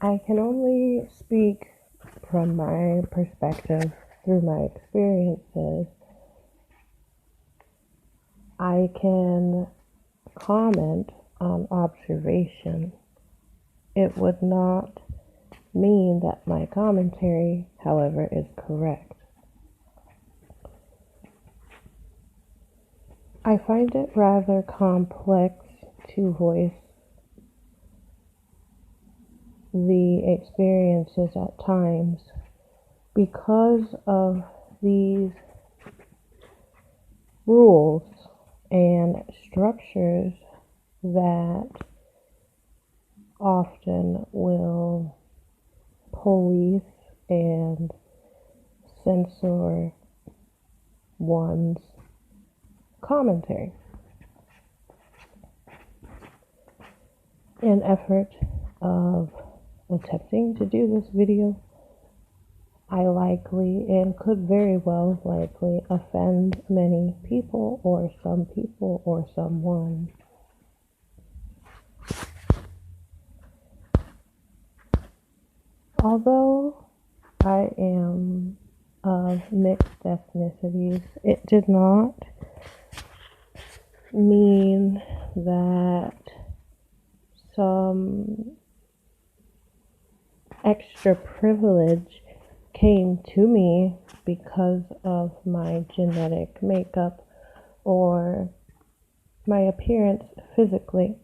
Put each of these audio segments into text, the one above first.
I can only speak from my perspective through my experiences. I can comment on observation. It would not mean that my commentary, however, is correct. I find it rather complex to voice the experiences at times because of these rules and structures that often will police and censor one's commentary. In effort of attempting to do this video, I likely and could very well likely offend many people or someone. Although I am of mixed ethnicities, it did not mean that some extra privilege came to me because of my genetic makeup or my appearance physically.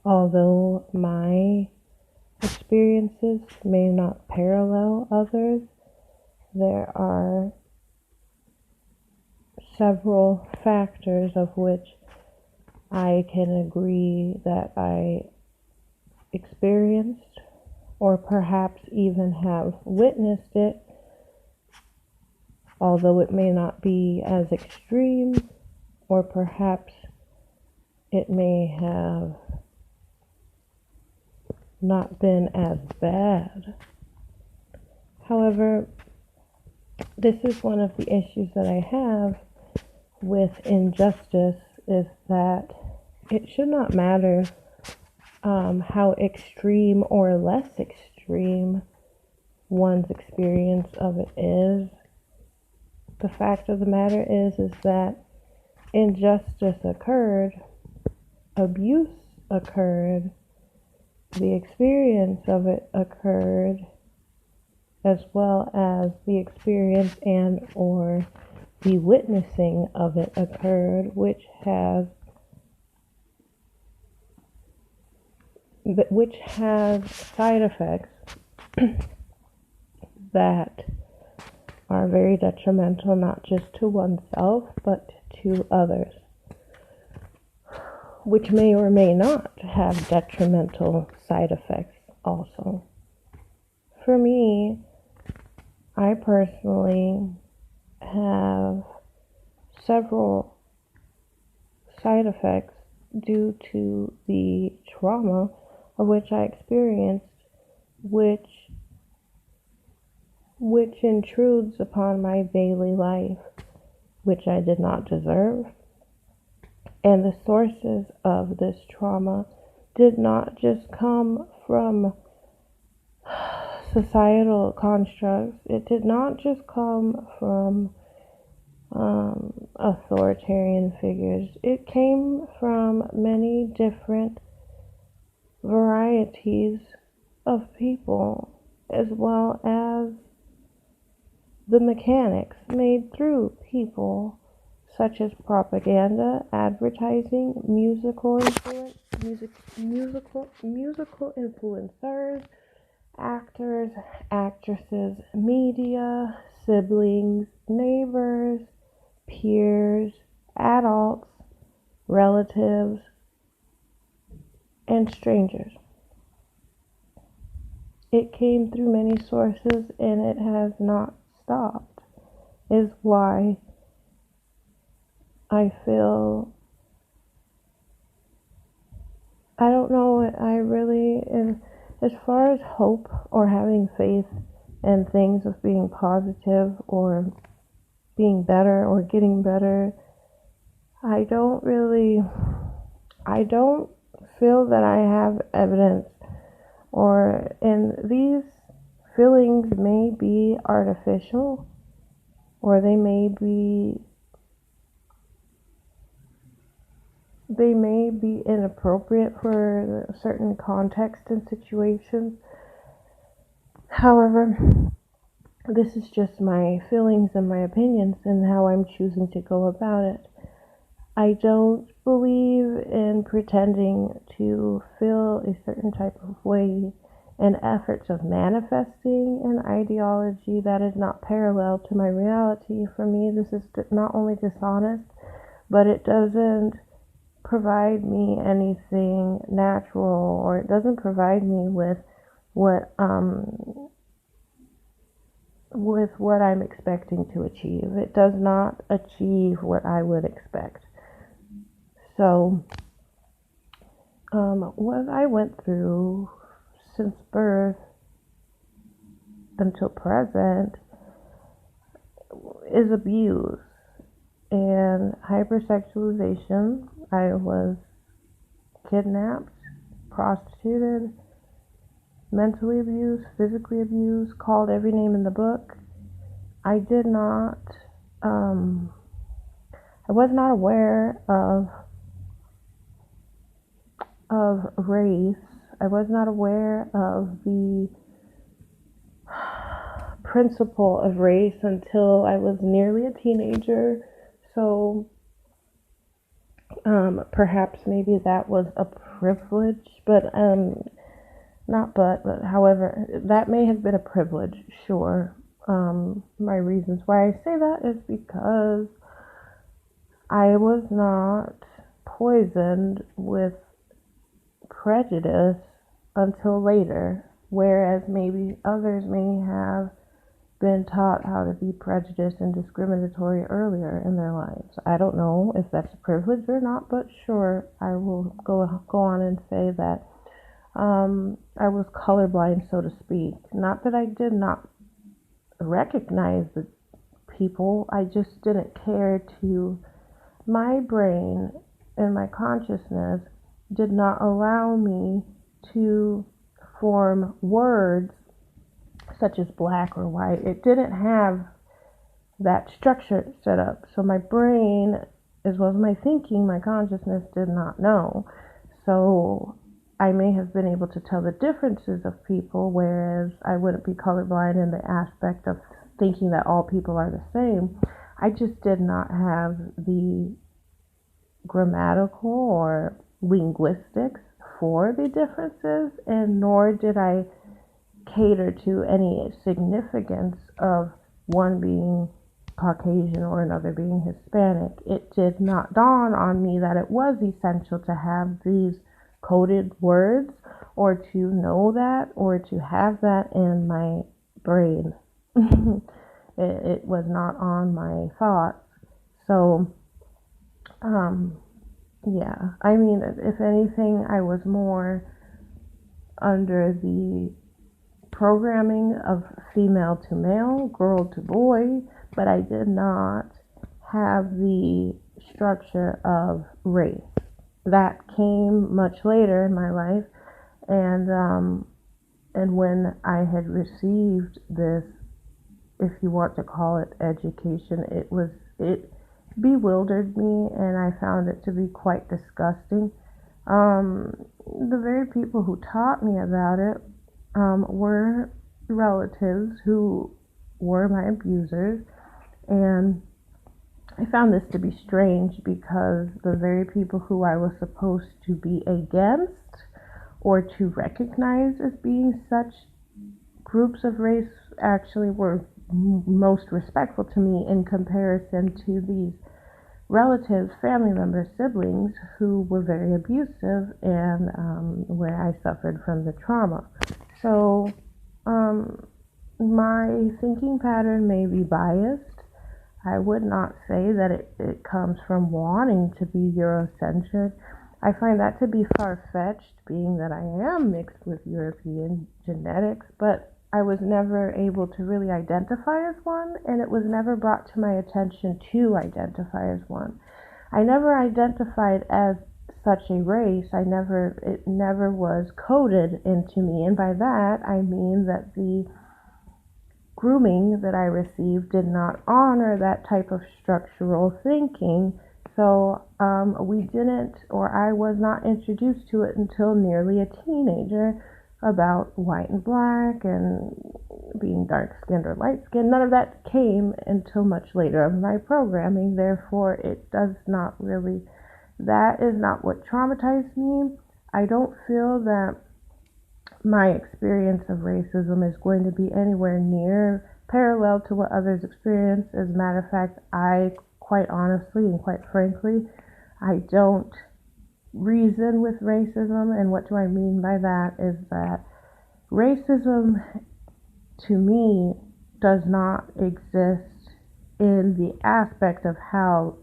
Although my experiences may not parallel others, there are several factors of which I can agree that I experienced or perhaps even have witnessed it, although it may not be as extreme, or perhaps it may have not been as bad. However, this is one of the issues that I have with injustice, is that it should not matter how extreme or less extreme one's experience of it is. The fact of the matter is that injustice occurred, abuse occurred, the experience of it occurred, as well as the experience and or the witnessing of it occurred, which has side effects that are very detrimental, not just to oneself, but to others, which may or may not have detrimental side effects also. For me, I personally have several side effects due to the trauma of which I experienced, which intrudes upon my daily life, which I did not deserve. And the sources of this trauma did not just come from societal constructs. It did not just come from authoritarian figures. It came from many different varieties of people, as well as the mechanics made through people, such as propaganda, advertising, musical influencers, actors, actresses, media, siblings, neighbors, peers, adults, relatives, and strangers. It came through many sources and it has not stopped, is why I feel, I don't know, I really, as far as hope or having faith and things of being positive or being better or getting better, I don't feel that I have evidence, and these feelings may be artificial, or they may be inappropriate for certain contexts and situations. However, this is just my feelings and my opinions and how I'm choosing to go about it. I don't believe in pretending to feel a certain type of way in efforts of manifesting an ideology that is not parallel to my reality. For me, this is not only dishonest, but it doesn't provide me anything natural, or it doesn't provide me what um with what I'm expecting to achieve. It does not achieve what I would expect. So, what I went through since birth until present is abuse and hypersexualization. I was kidnapped, prostituted, mentally abused, physically abused, called every name in the book. I did not, I was not aware of race. I was not aware of the principle of race until I was nearly a teenager. So perhaps maybe that was a privilege, but however, that may have been a privilege, sure. My reasons why I say that is because I was not poisoned with prejudice until later, whereas maybe others may have been taught how to be prejudiced and discriminatory earlier in their lives. I don't know if that's a privilege or not, but sure, I will go on and say that I was colorblind, so to speak. Not that I did not recognize the people, I just didn't care to. My brain and my consciousness did not allow me to form words such as black or white. It didn't have that structure set up. So my brain, as well as my thinking, my consciousness did not know. So I may have been able to tell the differences of people, whereas I wouldn't be colorblind in the aspect of thinking that all people are the same. I just did not have the grammatical or linguistics for the differences, and nor did I cater to any significance of one being Caucasian or another being Hispanic. It did not dawn on me that it was essential to have these coded words, or to know that, or to have that in my brain. It was not on my thoughts. So, yeah, I mean, if anything, I was more under the programming of female to male, girl to boy, but I did not have the structure of race. That came much later in my life, and when I had received this, if you want to call it education, it bewildered me, and I found it to be quite disgusting. The very people who taught me about it were relatives who were my abusers, and I found this to be strange because the very people who I was supposed to be against or to recognize as being such groups of race actually were most respectful to me in comparison to these relatives, family members, siblings who were very abusive, and where I suffered from the trauma. So my thinking pattern may be biased. I would not say that it comes from wanting to be Eurocentric. I find that to be far-fetched, being that I am mixed with European genetics, but I was never able to really identify as one, and it was never brought to my attention to identify as one. I never identified as such a race. It never was coded into me. And by that, I mean that the grooming that I received did not honor that type of structural thinking. So we didn't, or I was not introduced to it until nearly a teenager, about white and black and being dark skinned or light skinned. None of that came until much later of my programming. Therefore, it does not really, that is not what traumatized me. I don't feel that my experience of racism is going to be anywhere near parallel to what others experience. As a matter of fact, I quite honestly and quite frankly, I don't reason with racism. And what do I mean by that is that racism to me does not exist in the aspect of how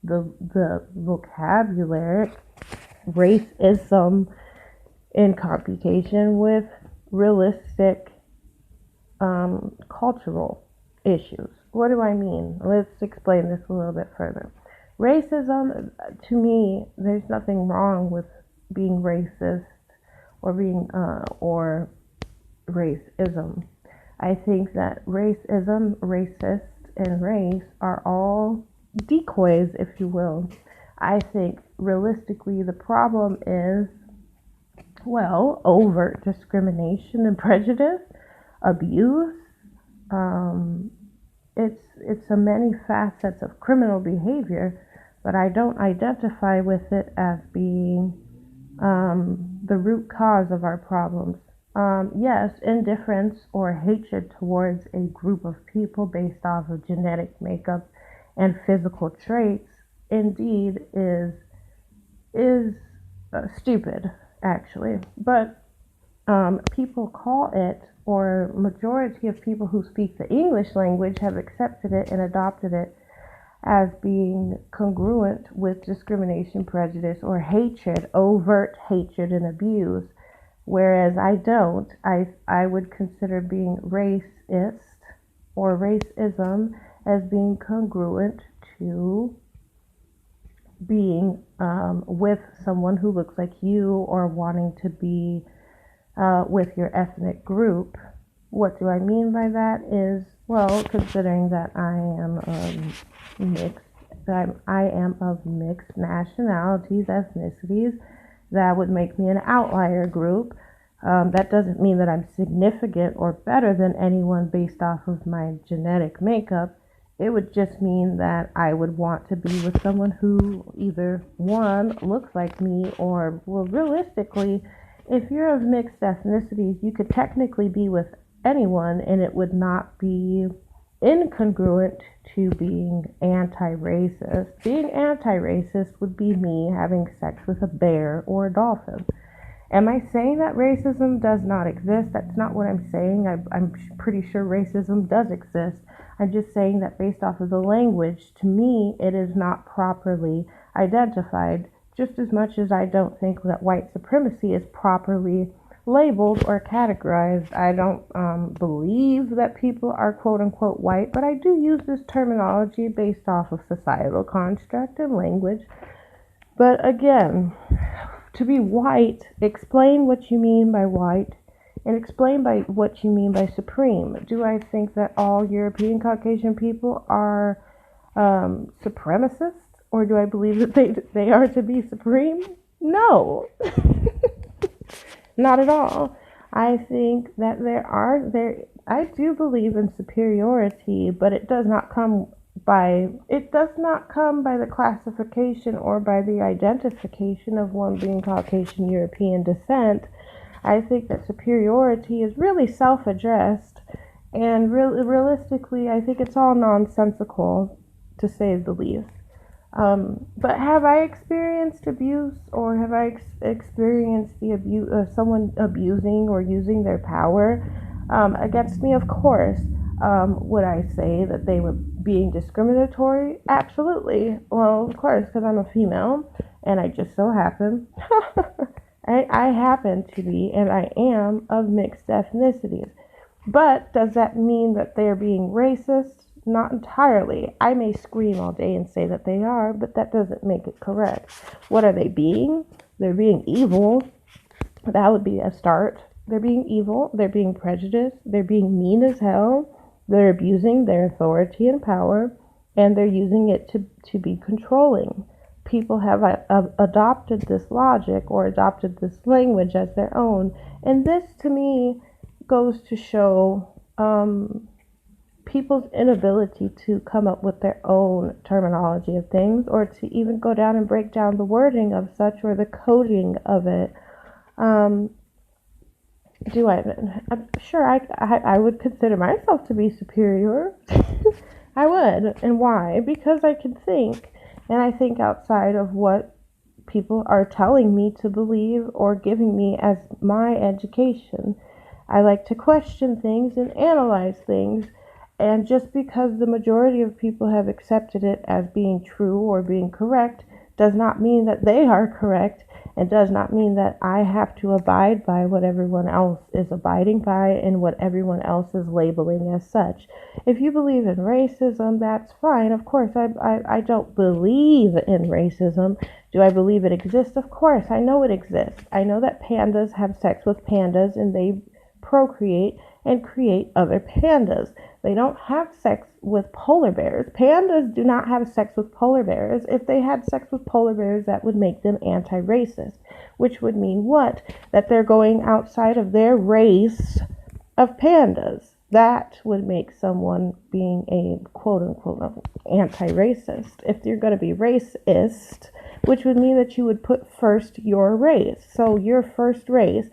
the vocabulary racism in computation with realistic cultural issues. What do I mean? Let's explain this a little bit further. Racism, to me, there's nothing wrong with being racist or being or racism. I think that racism, racist, and race are all decoys, if you will. I think realistically the problem is, well, overt discrimination and prejudice, abuse. It's a many facets of criminal behavior, but I don't identify with it as being the root cause of our problems. Yes, indifference or hatred towards a group of people based off of genetic makeup and physical traits indeed is stupid, actually. But people call it, or majority of people who speak the English language have accepted it and adopted it as being congruent with discrimination, prejudice, or hatred, overt hatred and abuse. Whereas I don't. I would consider being racist or racism as being congruent to being with someone who looks like you, or wanting to be with your ethnic group. What do I mean by that is, well, considering that I am of mixed nationalities, ethnicities, that would make me an outlier group. That doesn't mean that I'm significant or better than anyone based off of my genetic makeup. It would just mean that I would want to be with someone who either, one, looks like me, or, well, realistically, if you're of mixed ethnicities, you could technically be with anyone and it would not be incongruent to being anti-racist. Being anti-racist would be me having sex with a bear or a dolphin. Am I saying that racism does not exist? That's not what I'm saying. I'm pretty sure racism does exist. I'm just saying that based off of the language, to me, it is not properly identified, just as much as I don't think that white supremacy is properly labeled or categorized. I don't believe that people are quote-unquote white, but I do use this terminology based off of societal construct and language. But again, to be white, explain what you mean by white, and explain by what you mean by supreme. Do I think that all European Caucasian people are supremacists, or do I believe that they are to be supreme? No, not at all. I think that I do believe in superiority, but it does not come by the classification or by the identification of one being Caucasian European descent. I think that superiority is really self-addressed, and realistically, I think it's all nonsensical, to say the least. But have I experienced abuse, or have I experienced the abuse, someone abusing or using their power against me? Of course. Would I say that they were being discriminatory? Absolutely. Well, of course, because I'm a female, and I just so happen, I happen to be, and I am, of mixed ethnicities. But does that mean that they're being racist? Not entirely. I may scream all day and say that they are, but that doesn't make it correct. What are they being? They're being evil. That would be a start. They're being evil. They're being prejudiced. They're being mean as hell. They're abusing their authority and power, and they're using it to be controlling. People have adopted this logic or adopted this language as their own. And this, to me, goes to show people's inability to come up with their own terminology of things, or to even go down and break down the wording of such or the coding of it. I'm sure I would consider myself to be superior. I would. And why? Because I can think, and I think outside of what people are telling me to believe or giving me as my education. I like to question things and analyze things, and just because the majority of people have accepted it as being true or being correct does not mean that they are correct, and does not mean that I have to abide by what everyone else is abiding by and what everyone else is labeling as such. If you believe in racism, that's fine. Of course, I don't believe in racism. Do I believe it exists? Of course, I know it exists. I know that pandas have sex with pandas and they procreate and create other pandas. They don't have sex with polar bears. Pandas do not have sex with polar bears. If they had sex with polar bears, that would make them anti-racist, which would mean what? That they're going outside of their race of pandas. That would make someone being a quote-unquote anti-racist. If you're going to be racist, which would mean that you would put first your race. So your first race.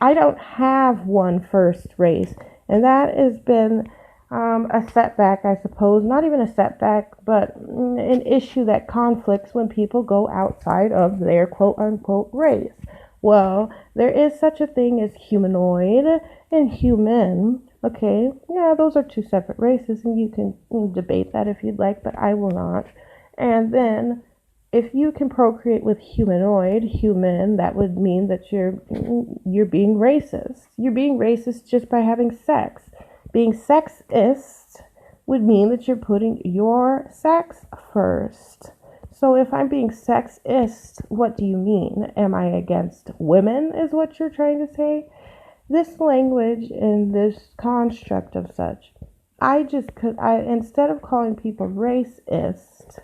I don't have one first race. And that has been a setback, I suppose. Not even a setback, but an issue that conflicts when people go outside of their quote-unquote race. Well, there is such a thing as humanoid and human. Okay, yeah, those are two separate races, and you can debate that if you'd like, but I will not. And then, if you can procreate with humanoid, human, that would mean that you're being racist. You're being racist just by having sex. Being sexist would mean that you're putting your sex first. So if I'm being sexist, what do you mean? Am I against women, is what you're trying to say? This language and this construct of such, instead of calling people racist,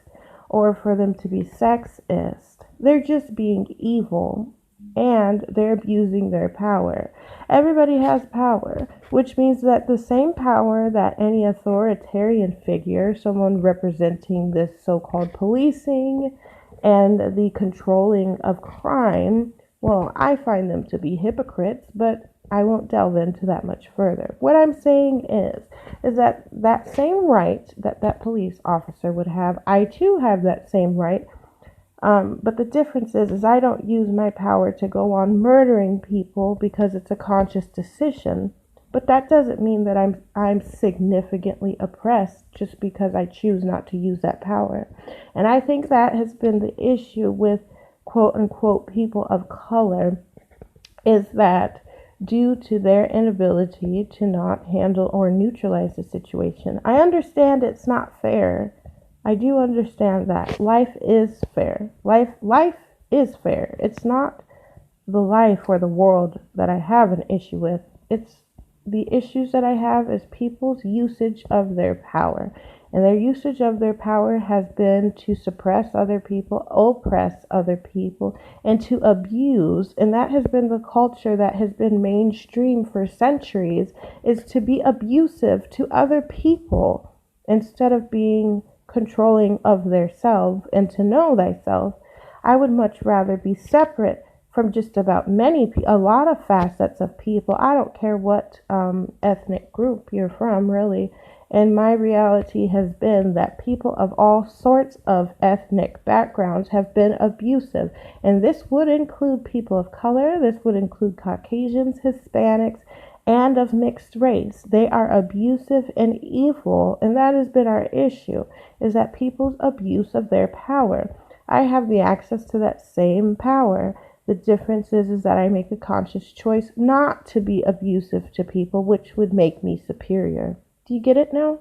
or for them to be sexist, they're just being evil, and they're abusing their power. Everybody has power, which means that the same power that any authoritarian figure, someone representing this so-called policing and the controlling of crime, well, I find them to be hypocrites, but I won't delve into that much further. What I'm saying is that same right that police officer would have, I too have that same right. But the difference is I don't use my power to go on murdering people because it's a conscious decision. But that doesn't mean that I'm significantly oppressed just because I choose not to use that power. And I think that has been the issue with quote unquote people of color, is that due to their inability to not handle or neutralize the situation. I understand it's not fair. I do understand that. Life is fair. Life is fair. It's not the life or the world that I have an issue with. It's the issues that I have is people's usage of their power. And their usage of their power has been to suppress other people, oppress other people, and to abuse. And that has been the culture that has been mainstream for centuries, is to be abusive to other people instead of being controlling of their self and to know thyself. I would much rather be separate from just about a lot of facets of people. I don't care what ethnic group you're from, really. And my reality has been that people of all sorts of ethnic backgrounds have been abusive. And this would include people of color, this would include Caucasians, Hispanics, and of mixed race. They are abusive and evil, and that has been our issue, is that people's abuse of their power. I have the access to that same power. The difference is that I make a conscious choice not to be abusive to people, which would make me superior. Do you get it now?